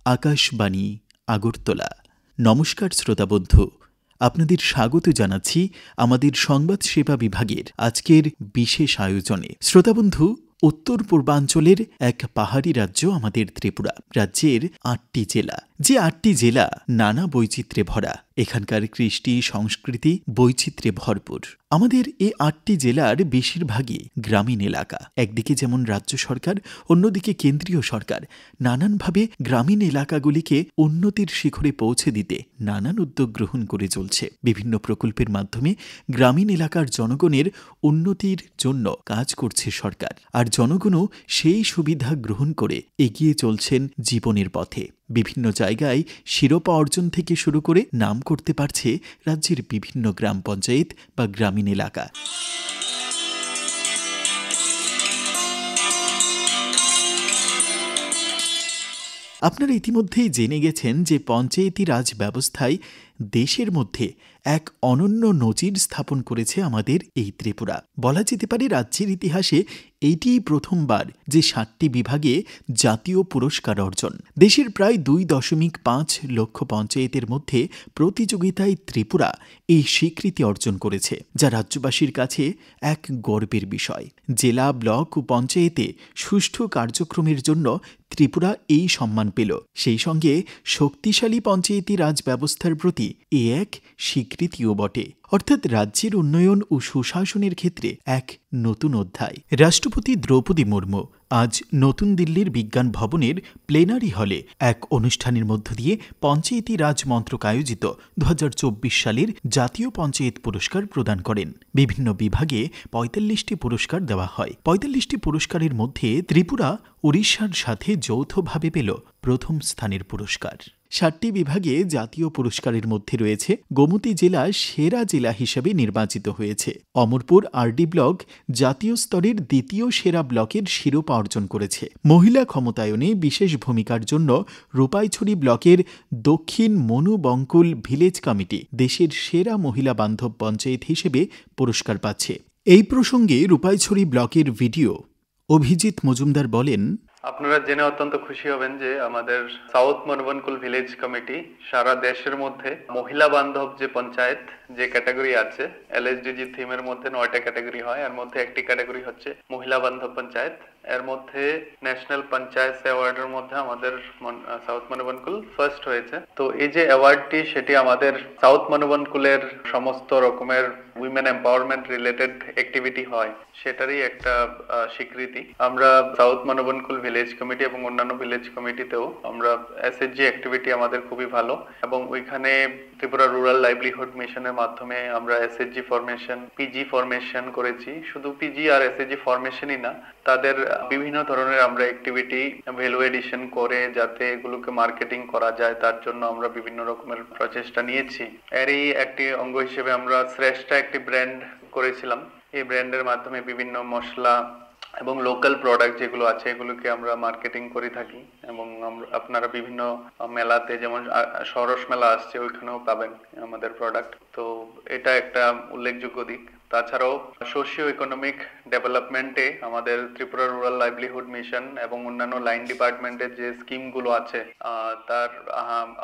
আকাশবাণী আগরতলা। নমস্কার শ্রোতা বন্ধু, আপনাদের স্বাগত জানাচ্ছি আমাদের সংবাদ সেবা বিভাগের আজকের বিশেষ আয়োজনে। শ্রোতা বন্ধু, উত্তর পূর্বাঞ্চলের এক পাহাড়ি রাজ্য আমাদের ত্রিপুরা। রাজ্যের ৮টি জেলা, যে ৮টি জেলা নানা বৈচিত্র্যে ভরা। এখানকার কৃষ্টি সংস্কৃতি বৈচিত্র্যে ভরপুর। আমাদের এই ৮টি জেলার বেশিরভাগই গ্রামীণ এলাকা। একদিকে যেমন রাজ্য সরকার, অন্যদিকে কেন্দ্রীয় সরকার নানানভাবে গ্রামীণ এলাকাগুলিকে উন্নতির শিখরে পৌঁছে দিতে নানান উদ্যোগ গ্রহণ করে চলছে। বিভিন্ন প্রকল্পের মাধ্যমে গ্রামীণ এলাকার জনগণের উন্নতির জন্য কাজ করছে সরকার, আর জনগণও সেই সুবিধা গ্রহণ করে এগিয়ে চলছেন জীবনের পথে। বিভিন্ন জায়গায় শিরোপা অর্জন থেকে শুরু করে নাম করতে পারছে রাজ্যের বিভিন্ন গ্রাম পঞ্চায়েত বা গ্রামীণ এলাকা। আপনারা ইতিমধ্যেই জেনে গেছেন যে পঞ্চায়েতি রাজ ব্যবস্থায় দেশের মধ্যে এক অনন্য নজির স্থাপন করেছে আমাদের এই ত্রিপুরা। বলা যেতে পারে রাজ্যের ইতিহাসে এইটিই প্রথমবার যে ৭টি বিভাগে জাতীয় পুরস্কার অর্জন। দেশের প্রায় ২.৫ লক্ষ পঞ্চায়েতের মধ্যে প্রতিযোগিতায় ত্রিপুরা এই স্বীকৃতি অর্জন করেছে, যা রাজ্যবাসীর কাছে এক গর্বের বিষয়। জেলা, ব্লক ও পঞ্চায়েতে সুষ্ঠু কার্যক্রমের জন্য ত্রিপুরা এই সম্মান পেল। সেই সঙ্গে শক্তিশালী পঞ্চায়েতি রাজ ব্যবস্থার প্রতি এ এক স্বীকৃতিও বটে, অর্থাৎ রাজ্যের উন্নয়ন ও সুশাসনের ক্ষেত্রে এক নতুন অধ্যায়। রাষ্ট্রপতি দ্রৌপদী মুর্মু আজ নতুন দিল্লির বিজ্ঞান ভবনের প্লেনারি হলে এক অনুষ্ঠানের মধ্য দিয়ে পঞ্চায়েতি রাজ মন্ত্রক আয়োজিত ২০২৪ সালের জাতীয় পঞ্চায়েত পুরস্কার প্রদান করেন। বিভিন্ন বিভাগে ৪৫টি পুরস্কার দেওয়া হয়। ৪৫টি পুরস্কারের মধ্যে ত্রিপুরা উড়িষ্যার সাথে যৌথভাবে পেল প্রথম স্থানের পুরস্কার। ৭টি বিভাগে জাতীয় পুরস্কারের মধ্যে রয়েছে গোমতী জেলা সেরা জেলা হিসেবে নির্বাচিত হয়েছে। অমরপুর আরডি ব্লক জাতীয় স্তরের দ্বিতীয় সেরা ব্লকের শিরোপা অর্জন করেছে। মহিলা ক্ষমতায়নে বিশেষ ভূমিকার জন্য রূপাইছড়ি ব্লকের দক্ষিণ মনুবঙ্কুল ভিলেজ কমিটি দেশের সেরা মহিলা বান্ধব পঞ্চায়েত হিসেবে পুরস্কার পাচ্ছে। এই প্রসঙ্গে রূপাইছড়ি ব্লকের ভিডিও অভিজিৎ মজুমদার বলেন, আপনারা জেনে অত্যন্ত খুশি হবেন যে আমাদের সাউথ মনুবনকুল ভিলেজ কমিটি সারা দেশের মধ্যে মহিলা বান্ধব যে পঞ্চায়েত যে ক্যাটাগরি আছে, এলএসডিজি থিমের মধ্যে 9টা ক্যাটাগরি হয়, এর মধ্যে একটি ক্যাটাগরি হচ্ছে মহিলা বান্ধব পঞ্চায়েত। এর মধ্যে ন্যাশনাল পঞ্চায়েত অ্যাওয়ার্ডের মধ্যে আমাদের সাউথ মনুবনকুল ফার্স্ট হয়েছে। তো এই যে অ্যাওয়ার্ডটি, সেটি আমাদের সাউথ মনুবনকুলের সমস্ত রকমের উইমেন এম্পাওয়ারমেন্ট রিলেটেড অ্যাক্টিভিটি হয় সেটারই একটা স্বীকৃতি। আমরা সাউথ মনুবনকুল ভিলেজ কমিটি এবং অন্যান্য ভিলেজ কমিটিতেও আমরা এসএইচজি অ্যাক্টিভিটি আমাদের খুবই ভালো, এবং ওইখানে ত্রিপুরা রুরাল লাইভলিহুড মিশনের মাধ্যমে আমরা এসএইচজি ফরমেশন, পিজি ফরমেশন করেছি। শুধু পিজি আর এসএইচজি ফরমেশনই না, তাদের বিভিন্ন ধরনের আমরা অ্যাক্টিভিটি ভ্যালু এডিশন করে যাতে এগুলোকে মার্কেটিং করা যায়, তার জন্য আমরা বিভিন্ন রকমের প্রচেষ্টা নিয়েছি। এরই একটি অঙ্গ হিসেবে আমরা শ্রেষ্ঠ একটি ব্র্যান্ড করেছিলাম। এই ব্র্যান্ডের মাধ্যমে বিভিন্ন মশলা এবং লোকাল প্রোডাক্ট যেগুলো আছে এগুলোকে আমরা মার্কেটিং করে থাকি, এবং আপনারা বিভিন্ন মেলাতে, যেমন সরস মেলা আসছে, ওইখানেও পাবেন আমাদের প্রোডাক্ট। তো এটা একটা উল্লেখযোগ্য দিক। তাছাড়াও সোশিও ইকোনমিক ডেভেলপমেন্টে আমাদের ত্রিপুরা রুরাল লাইভলিহুড মিশন এবং অন্যান্য লাইন ডিপার্টমেন্টের যে স্কিমগুলো আছে তার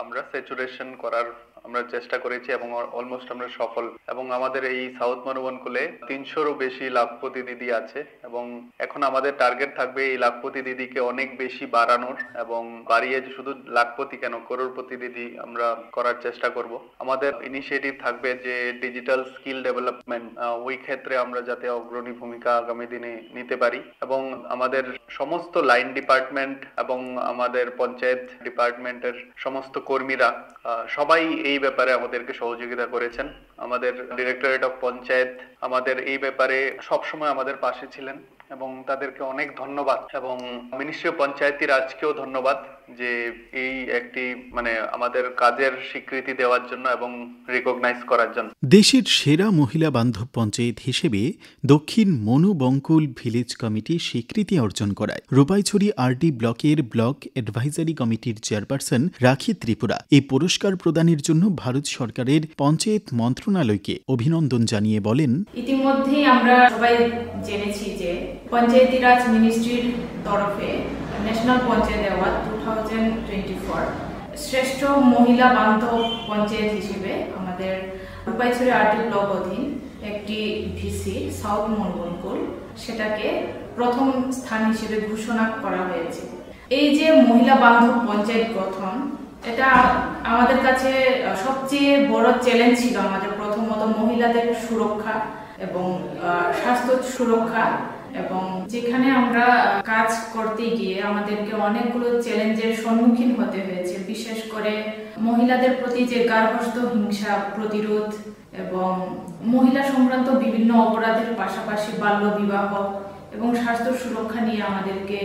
আমরা স্যাচুরেশন করার আমরা চেষ্টা করেছি এবং অলমোস্ট আমরা সফল। এবং আমাদের এই সাউথ মনুবনকুলে ৩০০রও বেশি লাখপতি দিদি আছে, এবং এখন আমাদের টার্গেট থাকবে এই লাখপতি দিদিকে অনেক বেশি বাড়ানোর, এবং বাড়িয়ে শুধু লাখপতি কেন, করোড়পতি দিদি আমরা করার চেষ্টা করব। আমাদের ইনিশিয়েটিভ থাকবে যে ডিজিটাল স্কিল ডেভেলপমেন্ট, ওই ক্ষেত্রে আমরা যাতে অগ্রণী ভূমিকা আগামী দিনে নিতে পারি, এবং আমাদের সমস্ত লাইন ডিপার্টমেন্ট এবং আমাদের পঞ্চায়েত ডিপার্টমেন্টের সমস্ত কর্মীরা সবাই এই ব্যাপারে আমাদেরকে সহযোগিতা করেছেন। আমাদের ডিরেক্টরেট অফ পঞ্চায়েত আমাদের এই ব্যাপারে সবসময় আমাদের পাশে ছিলেন, এবং তাদেরকে অনেক ধন্যবাদ, এবং মিনিস্ট্রি অফ পঞ্চায়েতি রাজকেও ধন্যবাদ যে এই একটি আমাদের কাজের স্বীকৃতি দেওয়ার জন্য এবং রিকগনাইজ করার জন্য। দেশের সেরা মহিলা বান্ধব পঞ্চায়েত হিসেবে দক্ষিণ মনুবঙ্কুল ভিলেজ কমিটি স্বীকৃতি অর্জন করায় রূপাইছড়ি আরডি ব্লকের ব্লক অ্যাডভাইজারি কমিটির চেয়ারপারসন রাখি ত্রিপুরা এই পুরস্কার প্রদানের জন্য ভারত সরকারের পঞ্চায়েত মন্ত্রণালয়কে অভিনন্দন জানিয়ে বলেন, ইতিমধ্যেই আমরা সবাই জেনেছি যে পঞ্চায়েতি রাজ মিনিস্ট্রির তরফে ন্যাশনাল পঞ্চায়েত অ্যাওয়ার্ড 2024 শ্রেষ্ঠ মহিলা বান্ধব পঞ্চায়েত হিসেবে আমাদের রূপাইছড়ি আরটি ব্লক অধীন একটি ভিসি সাউথ মনবনকুল সেটাকে প্রথম স্থান হিসেবে ঘোষণা করা হয়েছে। এই যে মহিলা বান্ধব পঞ্চায়েত গঠন, এটা আমাদের কাছে সবচেয়ে বড় চ্যালেঞ্জ ছিল। আমাদের প্রথমত মহিলাদের সুরক্ষা এবং স্বাস্থ্য সুরক্ষা, এবং যেখানে আমরা কাজ করতে গিয়ে আমাদেরকে অনেকগুলো চ্যালেঞ্জের সম্মুখীন হতে হয়েছে, বিশেষ করে মহিলাদের প্রতি যে গার্হস্থ্য হিংসা প্রতিরোধ এবং মহিলা সংক্রান্ত বিভিন্ন অপরাধের পাশাপাশি বাল্য বিবাহ এবং স্বাস্থ্য সুরক্ষা নিয়ে আমাদেরকে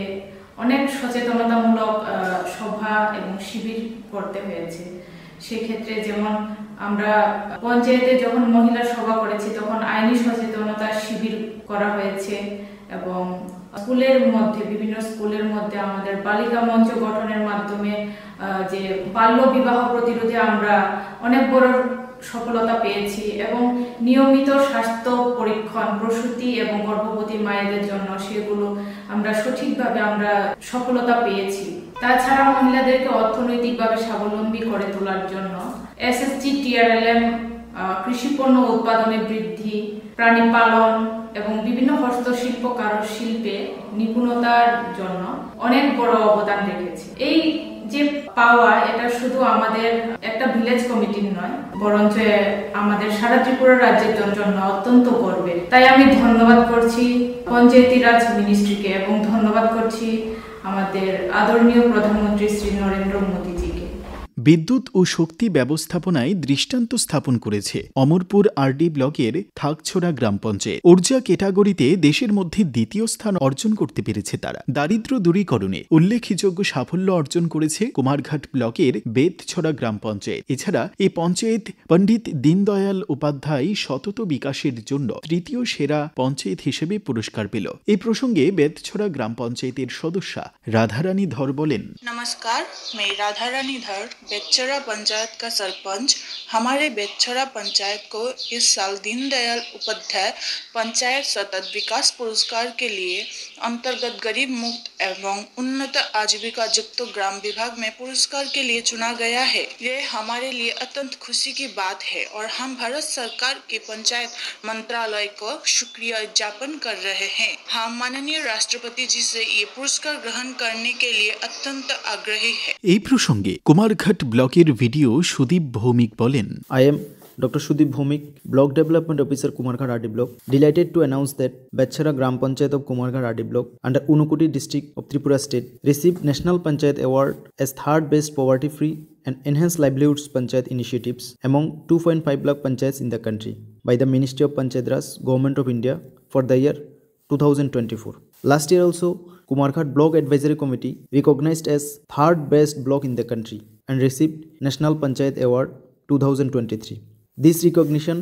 অনেক সচেতনতামূলক সভা এবং শিবির করতে হয়েছে। সেক্ষেত্রে যেমন আমরা পঞ্চায়েতে যখন মহিলা সভা করেছি তখন আইনি সচেতনতা শিবির করা হয়েছে, এবং স্কুলের মধ্যে বিভিন্ন স্কুলের মধ্যে আমাদের বালিকা মঞ্চ গঠনের মাধ্যমে যে বাল্য বিবাহ প্রতিরোধে আমরা অনেক বড় সফলতা পেয়েছি, এবং নিয়মিত স্বাস্থ্য পরীক্ষণ প্রসূতি এবং গর্ভবতী মায়েদের জন্য সেগুলো আমরা সঠিকভাবে সফলতা পেয়েছি। তাছাড়া মহিলাদেরকে অর্থনৈতিকভাবে স্বাবলম্বী করে তোলার জন্য এসএসজি টিআরএলএম কৃষি পণ্য উৎপাদনে বৃদ্ধি, প্রাণী পালন এবং বিভিন্ন হস্তশিল্প কারুশিল্পে নিপুণতার জন্য অনেক বড় অবদান রেখেছে। এই যে পাওয়া, এটা শুধু আমাদের একটা ভিলেজ কমিটির নয়, বরঞ্চ আমাদের সারা ত্রিপুরা রাজ্যের জন্য অত্যন্ত গর্বের। তাই আমি ধন্যবাদ করছি পঞ্চায়েতি রাজ মিনিস্ট্রিকে এবং ধন্যবাদ করছি আমাদের আদরণীয় প্রধানমন্ত্রী শ্রী নরেন্দ্র মোদীজিকে। বিদ্যুৎ ও শক্তি ব্যবস্থাপনায় দৃষ্টান্ত স্থাপন করেছে অমরপুর আরডি ব্লকের থাকছড়া গ্রাম পঞ্চায়েত। ঊর্জা ক্যাটাগরিতে দেশের মধ্যে দ্বিতীয় স্থান অর্জন করতে পেরেছে তারা। দারিদ্র্য দূরীকরণে উল্লেখযোগ্য সাফল্য অর্জন করেছে কুমারঘাট ব্লকের বেতছড়া গ্রাম পঞ্চায়েত। এছাড়া এই পঞ্চায়েত পণ্ডিত দীনদয়াল উপাধ্যায় সতত বিকাশের জন্য তৃতীয় সেরা পঞ্চায়েত হিসেবে পুরস্কার পেল। এই প্রসঙ্গে বেতছড়া গ্রাম পঞ্চায়েতের সদস্যা রাধারানী ধর বলেন, नमस्कार, मैं राधा रानी धर बेतछड़ा पंचायत का सरपंच। हमारे बेतछड़ा पंचायत को इस साल दीनदयाल उपाध्याय पंचायत सतत विकास पुरस्कार के लिए अंतर्गत गरीब मुक्त एवं उन्नत आजीविका युक्त ग्राम विभाग में पुरस्कार के लिए चुना गया है। ये हमारे लिए अत्यंत खुशी की बात है और हम भारत सरकार के पंचायत मंत्रालय को शुक्रिया ज्ञापन कर रहे हैं। हम माननीय राष्ट्रपति जी से ये पुरस्कार ग्रहण करने के लिए अत्यंत आग्रही है। এই প্রসঙ্গে কুমারঘাট ব্লকের ভিডিও সুদীপ ভৌমিক বলেন, I am Dr. Sudip Bhumik, Block Development Officer, Kumarghat RD Block, delighted to announce that Betchara Gram Panchayat of Kumarghat RD Block under Unukoti district of Tripura state received National Panchayat Award as third best poverty free and enhanced livelihoods panchayat initiatives among 2.5 lakh panchayats in the country by the Ministry of Panchayat Raj, Government of India for the year 2024. Last year also, Kumarghat Block Advisory Committee recognized as third best block in the country and received National Panchayat Award 2023. This recognition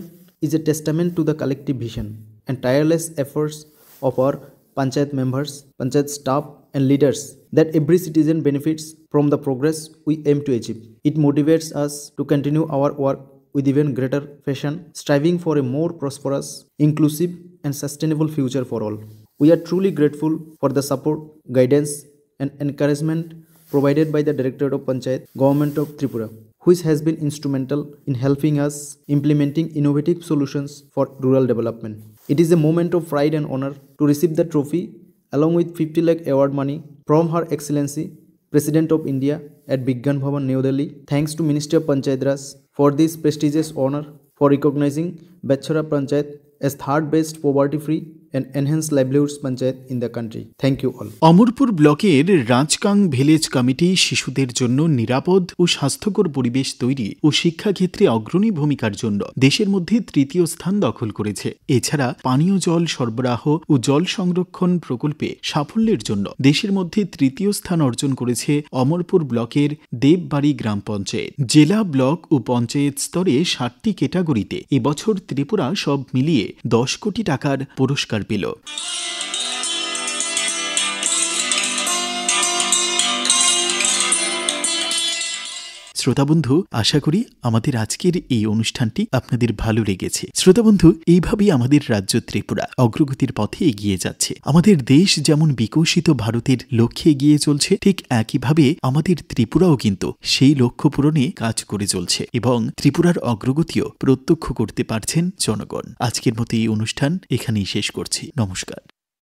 is a testament to the collective vision and tireless efforts of our panchayat members, panchayat staff and leaders that every citizen benefits from the progress we aim to achieve. It motivates us to continue our work with even greater passion, striving for a more prosperous, inclusive and sustainable future for all. We are truly grateful for the support, guidance and encouragement provided by the Directorate of Panchayat, Government of Tripura, which has been instrumental in helping us implementing innovative solutions for rural development. It is a moment of pride and honor to receive the trophy along with 50 lakh award money from Her Excellency President of India at Vigyan Bhavan, New Delhi. Thanks to Ministry of Panchayat Raj for this prestigious honor for recognizing Betchara Panchayat as third best poverty free and enhanced livelihoods panchayat in the country. Thank you all. Amarpur ব্লকের রাজকাং village committee শিশুদের জন্য নিরাপদ ও স্বাস্থ্যকর পরিবেশ তৈরি ও শিক্ষাক্ষেত্রে অগ্রণী ভূমিকার জন্য দেশের মধ্যে তৃতীয় স্থান দখল করেছে। এছাড়া পানীয় জল সরবরাহ ও জল সংরক্ষণ প্রকল্পে সাফল্যের জন্য দেশের মধ্যে তৃতীয় স্থান অর্জন করেছে অমরপুর ব্লকের দেববাড়ি গ্রাম পঞ্চায়েত। জেলা, ব্লক ও পঞ্চায়েত স্তরে 7টি ক্যাটাগরিতে এবছর ত্রিপুরা সব মিলিয়ে 10 কোটি টাকার পুরস্কার পেল। শ্রোতাবন্ধু, আশা করি আমাদের আজকের এই অনুষ্ঠানটি আপনাদের ভালো লেগেছে। শ্রোতাবন্ধু, এইভাবেই আমাদের রাজ্য ত্রিপুরা অগ্রগতির পথে এগিয়ে যাচ্ছে। আমাদের দেশ যেমন বিকশিত ভারতের লক্ষ্যে এগিয়ে চলছে, ঠিক একইভাবে আমাদের ত্রিপুরাও কিন্তু সেই লক্ষ্য পূরণে কাজ করে চলছে এবং ত্রিপুরার অগ্রগতিও প্রত্যক্ষ করতে পারছেন জনগণ। আজকের মতো এই অনুষ্ঠান এখানেই শেষ করছি। নমস্কার।